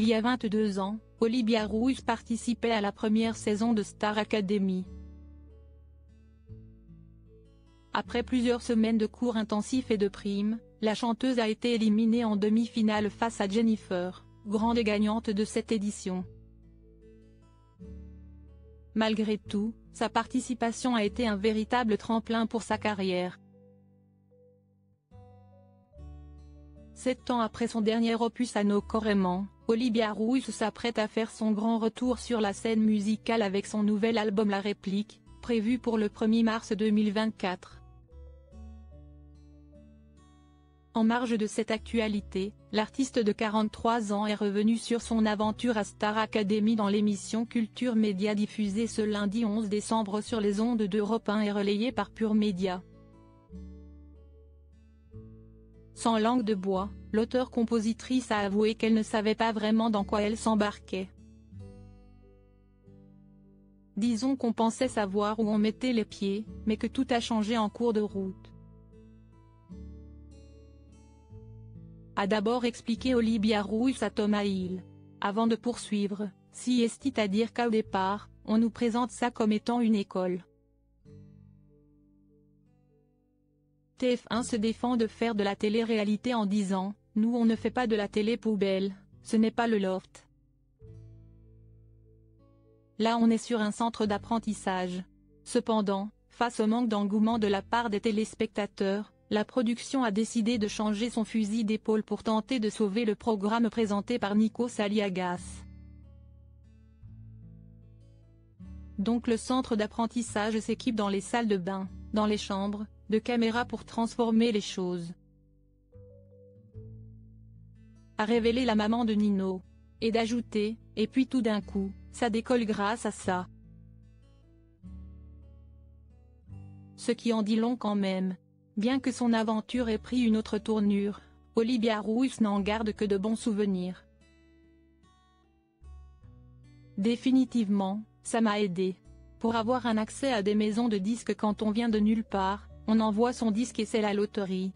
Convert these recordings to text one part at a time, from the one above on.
Il y a 22 ans, Olivia Ruiz participait à la première saison de Star Academy. Après plusieurs semaines de cours intensifs et de primes, la chanteuse a été éliminée en demi-finale face à Jennifer, grande gagnante de cette édition. Malgré tout, sa participation a été un véritable tremplin pour sa carrière. 7 ans après son dernier opus Anno Correman, Olivia Ruiz s'apprête à faire son grand retour sur la scène musicale avec son nouvel album La Réplique, prévu pour le 1er mars 2024. En marge de cette actualité, l'artiste de 43 ans est revenu sur son aventure à Star Academy dans l'émission Culture Média diffusée ce lundi 11 décembre sur les ondes d'Europe 1 et relayée par Pure Média. Sans langue de bois, l'auteure-compositrice a avoué qu'elle ne savait pas vraiment dans quoi elle s'embarquait. Disons qu'on pensait savoir où on mettait les pieds, mais que tout a changé en cours de route. A d'abord expliqué Olivia Ruiz à Thomas Hill. Avant de poursuivre, si est-il à dire qu'au départ, on nous présente ça comme étant une école. TF1 se défend de faire de la télé-réalité en disant « Nous on ne fait pas de la télé-poubelle, ce n'est pas le loft. Là on est sur un centre d'apprentissage. » Cependant, face au manque d'engouement de la part des téléspectateurs, la production a décidé de changer son fusil d'épaule pour tenter de sauver le programme présenté par Nikos Aliagas. Donc le centre d'apprentissage s'équipe dans les salles de bain, dans les chambres, de caméras pour transformer les choses. A révélé la maman de Nino. Et d'ajouter, et puis tout d'un coup, ça décolle grâce à ça. Ce qui en dit long quand même. Bien que son aventure ait pris une autre tournure, Olivia Ruiz n'en garde que de bons souvenirs. Définitivement, ça m'a aidé. Pour avoir un accès à des maisons de disques quand on vient de nulle part, on envoie son disque et c'est la loterie.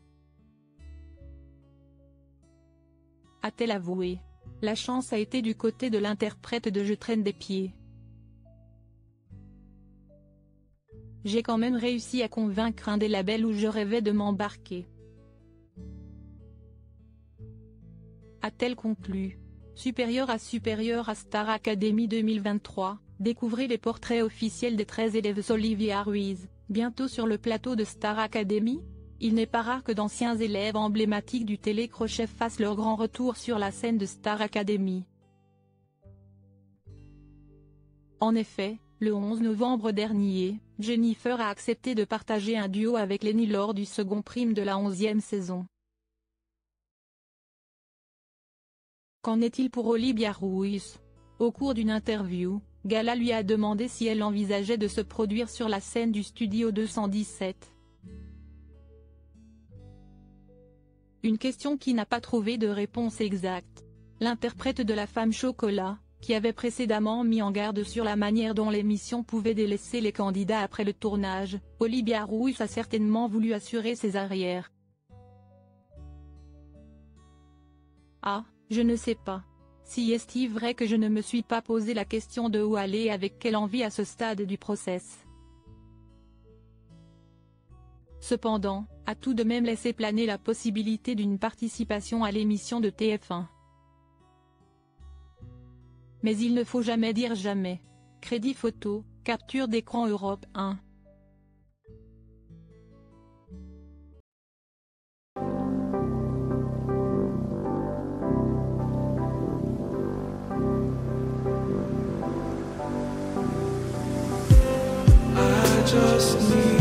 A-t-elle avoué. La chance a été du côté de l'interprète de Je traîne des pieds. J'ai quand même réussi à convaincre un des labels où je rêvais de m'embarquer. A-t-elle conclu. Supérieur à Star Academy 2023, découvrez les portraits officiels des 13 élèves Olivia Ruiz, bientôt sur le plateau de Star Academy. Il n'est pas rare que d'anciens élèves emblématiques du télécrochet fassent leur grand retour sur la scène de Star Academy. En effet, le 11 novembre dernier, Jennifer a accepté de partager un duo avec Lenny lors du second prime de la 11e saison. Qu'en est-il pour Olivia Ruiz? Au cours d'une interview, Gala lui a demandé si elle envisageait de se produire sur la scène du Studio 217. Une question qui n'a pas trouvé de réponse exacte. L'interprète de la femme chocolat, qui avait précédemment mis en garde sur la manière dont l'émission pouvait délaisser les candidats après le tournage, Olivia Ruiz a certainement voulu assurer ses arrières. Ah, je ne sais pas. Si est-il vrai que je ne me suis pas posé la question de où aller et avec quelle envie à ce stade du process. Cependant, a tout de même laissé planer la possibilité d'une participation à l'émission de TF1. Mais il ne faut jamais dire jamais. Crédit photo, capture d'écran Europe 1. I just need